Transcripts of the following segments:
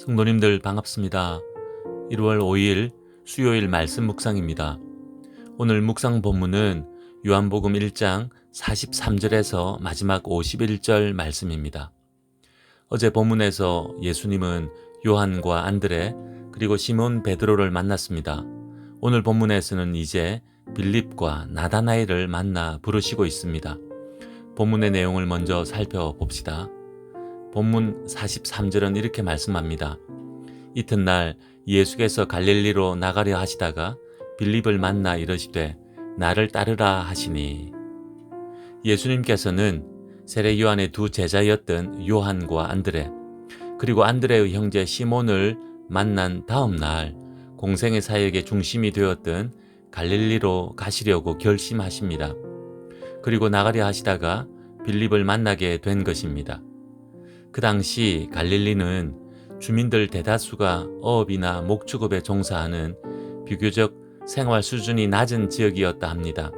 성도님들 반갑습니다. 1월 5일 수요일 말씀 묵상입니다. 오늘 묵상 본문은 요한복음 1장 43절에서 마지막 51절 말씀입니다. 어제 본문에서 예수님은 요한과 안드레 그리고 시몬 베드로를 만났습니다. 오늘 본문에서는 이제 빌립과 나다나엘을 만나 부르시고 있습니다. 본문의 내용을 먼저 살펴봅시다. 본문 43절은 이렇게 말씀합니다. 이튿날 예수께서 갈릴리로 나가려 하시다가 빌립을 만나 이르시되 나를 따르라 하시니, 예수님께서는 세례 요한의 두 제자였던 요한과 안드레 그리고 안드레의 형제 시몬을 만난 다음 날 공생의 사역의 중심이 되었던 갈릴리로 가시려고 결심하십니다. 그리고 나가려 하시다가 빌립을 만나게 된 것입니다. 그 당시 갈릴리는 주민들 대다수가 어업이나 목축업에 종사하는 비교적 생활 수준이 낮은 지역이었다 합니다.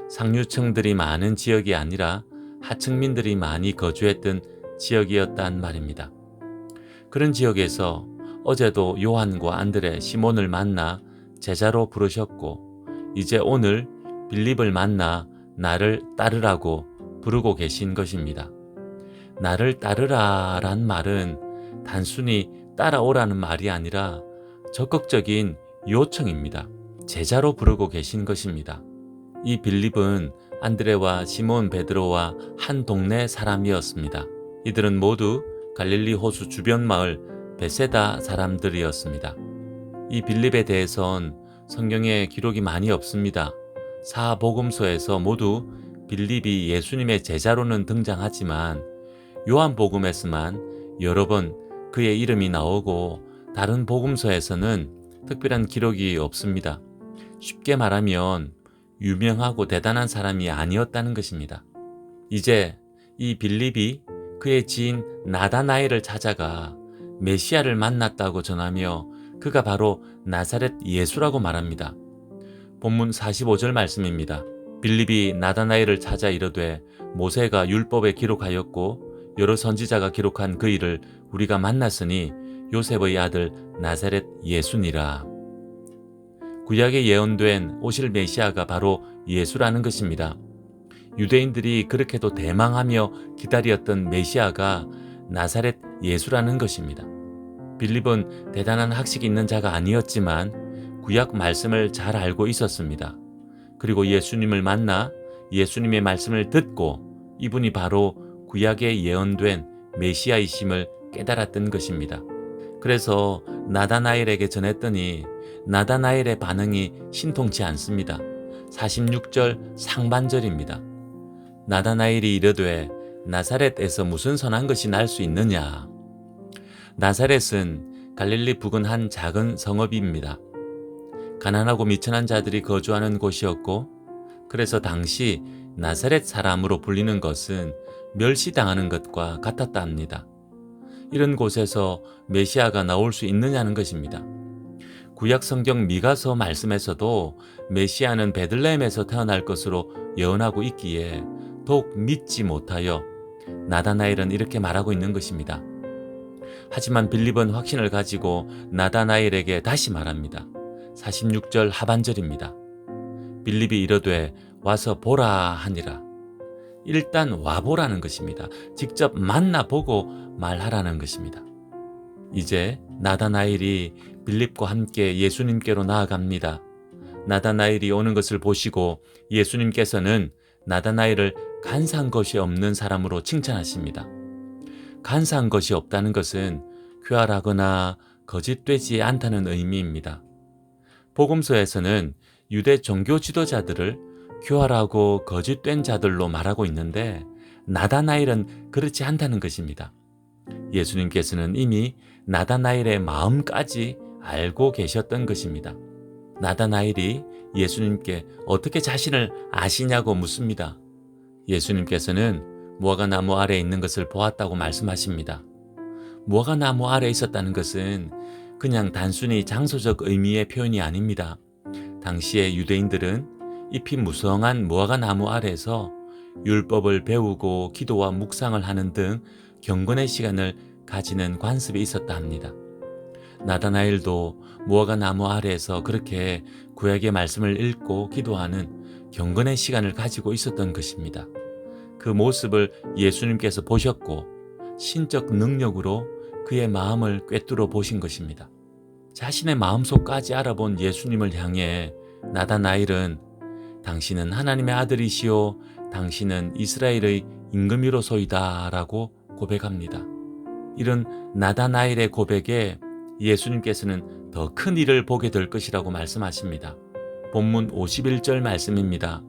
상류층들이 많은 지역이 아니라 하층민들이 많이 거주했던 지역이었단 말입니다. 그런 지역에서 어제도 요한과 안드레, 시몬을 만나 제자로 부르셨고, 이제 오늘 빌립을 만나 나를 따르라고 부르고 계신 것입니다. 나를 따르라란 말은 단순히 따라오라는 말이 아니라 적극적인 요청입니다. 제자로 부르고 계신 것입니다. 이 빌립은 안드레와 시몬 베드로와 한 동네 사람이었습니다. 이들은 모두 갈릴리 호수 주변 마을 베세다 사람들이었습니다. 이 빌립에 대해선 성경에 기록이 많이 없습니다. 사복음서에서 모두 빌립이 예수님의 제자로는 등장하지만 요한복음에서만 여러 번 그의 이름이 나오고 다른 복음서에서는 특별한 기록이 없습니다. 쉽게 말하면 유명하고 대단한 사람이 아니었다는 것입니다. 이제 이 빌립이 그의 지인 나다나엘을 찾아가 메시아를 만났다고 전하며 그가 바로 나사렛 예수라고 말합니다. 본문 45절 말씀입니다. 빌립이 나다나엘을 찾아 이르되 모세가 율법에 기록하였고 여러 선지자가 기록한 그 일을 우리가 만났으니 요셉의 아들 나사렛 예수니라. 구약에 예언된 오실 메시아가 바로 예수라는 것입니다. 유대인들이 그렇게도 대망하며 기다렸던 메시아가 나사렛 예수라는 것입니다. 빌립은 대단한 학식이 있는 자가 아니었지만 구약 말씀을 잘 알고 있었습니다. 그리고 예수님을 만나 예수님의 말씀을 듣고 이분이 바로 구약에 예언된 메시아이심을 깨달았던 것입니다. 그래서 나다나엘에게 전했더니 나다나엘의 반응이 신통치 않습니다. 46절 상반절입니다. 나다나엘이 이르되 나사렛에서 무슨 선한 것이 날 수 있느냐. 나사렛은 갈릴리 부근 한 작은 성읍입니다. 가난하고 미천한 자들이 거주하는 곳이었고, 그래서 당시 나사렛 사람으로 불리는 것은 멸시당하는 것과 같았다 합니다. 이런 곳에서 메시아가 나올 수 있느냐는 것입니다. 구약 성경 미가서 말씀에서도 메시아는 베들레헴에서 태어날 것으로 예언하고 있기에 더욱 믿지 못하여 나다나엘은 이렇게 말하고 있는 것입니다. 하지만 빌립은 확신을 가지고 나다나엘에게 다시 말합니다. 46절 하반절입니다. 빌립이 이르되 와서 보라 하니라. 일단 와보라는 것입니다. 직접 만나보고 말하라는 것입니다. 이제 나다나엘이 빌립과 함께 예수님께로 나아갑니다. 나다나엘이 오는 것을 보시고 예수님께서는 나다나엘을 간사한 것이 없는 사람으로 칭찬하십니다. 간사한 것이 없다는 것은 교활하거나 거짓되지 않다는 의미입니다. 복음서에서는 유대 종교 지도자들을 교활하고 거짓된 자들로 말하고 있는데 나다나엘은 그렇지 않다는 것입니다. 예수님께서는 이미 나다나엘의 마음까지 알고 계셨던 것입니다. 나다나엘이 예수님께 어떻게 자신을 아시냐고 묻습니다. 예수님께서는 무화과 나무 아래에 있는 것을 보았다고 말씀하십니다. 무화과 나무 아래에 있었다는 것은 그냥 단순히 장소적 의미의 표현이 아닙니다. 당시의 유대인들은 잎이 무성한 무화과 나무 아래에서 율법을 배우고 기도와 묵상을 하는 등 경건의 시간을 가지는 관습이 있었다 합니다. 나다나엘도 무화과 나무 아래에서 그렇게 구약의 말씀을 읽고 기도하는 경건의 시간을 가지고 있었던 것입니다. 그 모습을 예수님께서 보셨고 신적 능력으로 그의 마음을 꿰뚫어 보신 것입니다. 자신의 마음속까지 알아본 예수님을 향해 나다나엘은 당신은 하나님의 아들이시오, 당신은 이스라엘의 임금이로소이다 라고 고백합니다. 이런 나다나엘의 고백에 예수님께서는 더 큰 일을 보게 될 것이라고 말씀하십니다. 본문 51절 말씀입니다.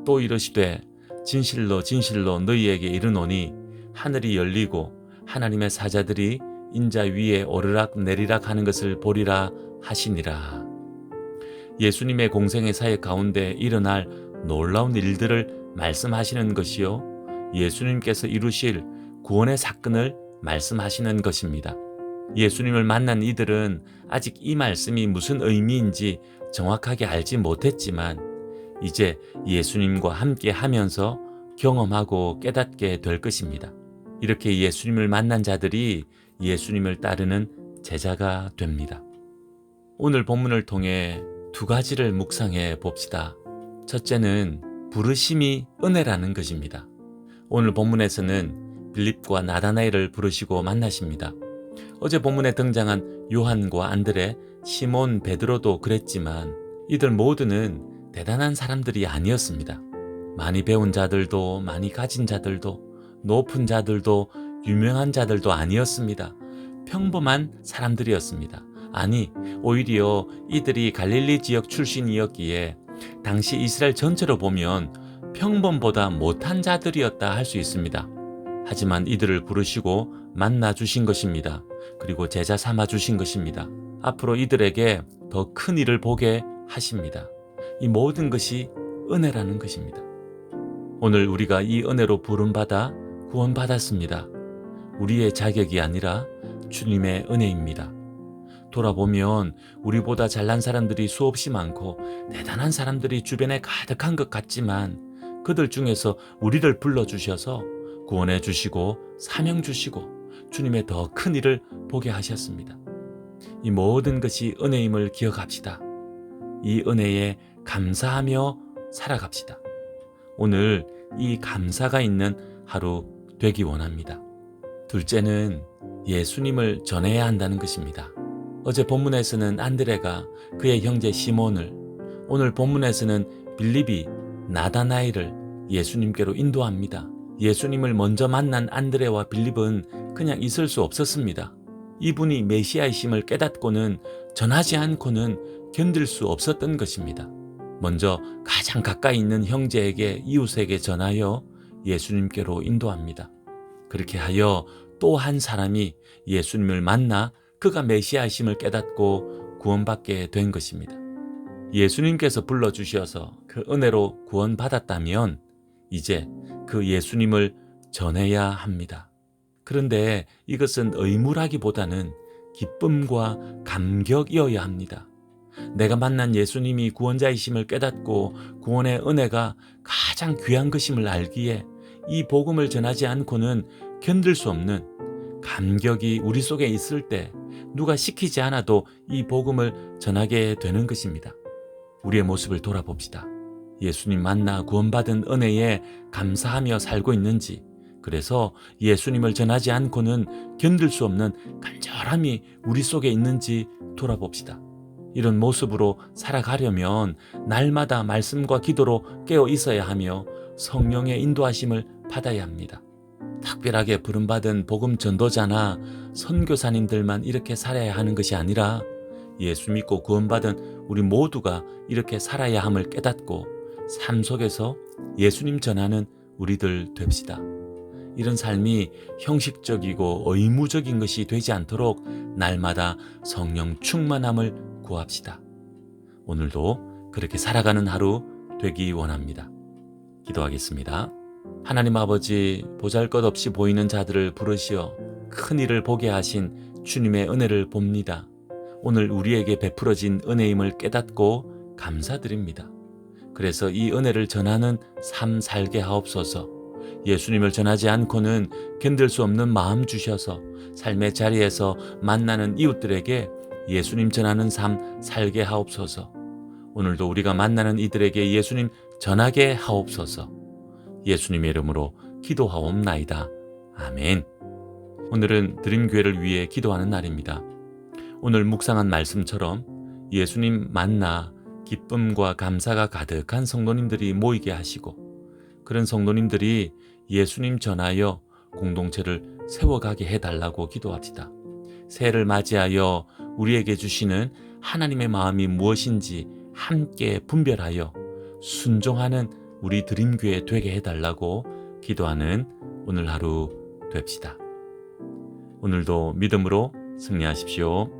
또 이르시되 진실로 진실로 너희에게 이르노니 하늘이 열리고 하나님의 사자들이 인자 위에 오르락 내리락 하는 것을 보리라 하시니라. 예수님의 공생의 사역 가운데 일어날 놀라운 일들을 말씀하시는 것이요, 예수님께서 이루실 구원의 사건을 말씀하시는 것입니다. 예수님을 만난 이들은 아직 이 말씀이 무슨 의미인지 정확하게 알지 못했지만 이제 예수님과 함께 하면서 경험하고 깨닫게 될 것입니다. 이렇게 예수님을 만난 자들이 예수님을 따르는 제자가 됩니다. 오늘 본문을 통해 두 가지를 묵상해 봅시다. 첫째는 부르심이 은혜라는 것입니다. 오늘 본문에서는 빌립과 나다나엘을 부르시고 만나십니다. 어제 본문에 등장한 요한과 안드레, 시몬, 베드로도 그랬지만 이들 모두는 대단한 사람들이 아니었습니다. 많이 배운 자들도, 많이 가진 자들도, 높은 자들도, 유명한 자들도 아니었습니다. 평범한 사람들이었습니다. 아니, 오히려 이들이 갈릴리 지역 출신이었기에 당시 이스라엘 전체로 보면 평범보다 못한 자들이었다 할 수 있습니다. 하지만 이들을 부르시고 만나 주신 것입니다. 그리고 제자 삼아 주신 것입니다. 앞으로 이들에게 더 큰 일을 보게 하십니다. 이 모든 것이 은혜라는 것입니다. 오늘 우리가 이 은혜로 부름받아 구원받았습니다. 우리의 자격이 아니라 주님의 은혜입니다. 돌아보면 우리보다 잘난 사람들이 수없이 많고 대단한 사람들이 주변에 가득한 것 같지만 그들 중에서 우리를 불러주셔서 구원해 주시고 사명 주시고 주님의 더 큰 일을 보게 하셨습니다. 이 모든 것이 은혜임을 기억합시다. 이 은혜에 감사하며 살아갑시다. 오늘 이 감사가 있는 하루 되기 원합니다. 둘째는 예수님을 전해야 한다는 것입니다. 어제 본문에서는 안드레가 그의 형제 시몬을, 오늘 본문에서는 빌립이 나다나엘을 예수님께로 인도합니다. 예수님을 먼저 만난 안드레와 빌립은 그냥 있을 수 없었습니다. 이분이 메시아이심을 깨닫고는 전하지 않고는 견딜 수 없었던 것입니다. 먼저 가장 가까이 있는 형제에게, 이웃에게 전하여 예수님께로 인도합니다. 그렇게 하여 또 한 사람이 예수님을 만나 그가 메시아이심을 깨닫고 구원받게 된 것입니다. 예수님께서 불러주셔서 그 은혜로 구원받았다면 이제 그 예수님을 전해야 합니다. 그런데 이것은 의무라기보다는 기쁨과 감격이어야 합니다. 내가 만난 예수님이 구원자이심을 깨닫고 구원의 은혜가 가장 귀한 것임을 알기에 이 복음을 전하지 않고는 견딜 수 없는 감격이 우리 속에 있을 때 누가 시키지 않아도 이 복음을 전하게 되는 것입니다. 우리의 모습을 돌아봅시다. 예수님 만나 구원받은 은혜에 감사하며 살고 있는지, 그래서 예수님을 전하지 않고는 견딜 수 없는 간절함이 우리 속에 있는지 돌아봅시다. 이런 모습으로 살아가려면 날마다 말씀과 기도로 깨어 있어야 하며 성령의 인도하심을 받아야 합니다. 특별하게 부름받은 복음 전도자나 선교사님들만 이렇게 살아야 하는 것이 아니라 예수 믿고 구원받은 우리 모두가 이렇게 살아야 함을 깨닫고 삶 속에서 예수님 전하는 우리들 됩시다. 이런 삶이 형식적이고 의무적인 것이 되지 않도록 날마다 성령 충만함을 구합시다. 오늘도 그렇게 살아가는 하루 되기 원합니다. 기도하겠습니다. 하나님 아버지, 보잘것없이 보이는 자들을 부르시어 큰 일을 보게 하신 주님의 은혜를 봅니다. 오늘 우리에게 베풀어진 은혜임을 깨닫고 감사드립니다. 그래서 이 은혜를 전하는 삶 살게 하옵소서. 예수님을 전하지 않고는 견딜 수 없는 마음 주셔서 삶의 자리에서 만나는 이웃들에게 예수님 전하는 삶 살게 하옵소서. 오늘도 우리가 만나는 이들에게 예수님 전하게 하옵소서. 예수님의 이름으로 기도하옵나이다. 아멘. 오늘은 드림교회를 위해 기도하는 날입니다. 오늘 묵상한 말씀처럼 예수님 만나 기쁨과 감사가 가득한 성도님들이 모이게 하시고, 그런 성도님들이 예수님 전하여 공동체를 세워가게 해달라고 기도합시다. 새해를 맞이하여 우리에게 주시는 하나님의 마음이 무엇인지 함께 분별하여 순종하는 우리 드림교회 되게 해달라고 기도하는 오늘 하루 됩시다. 오늘도 믿음으로 승리하십시오.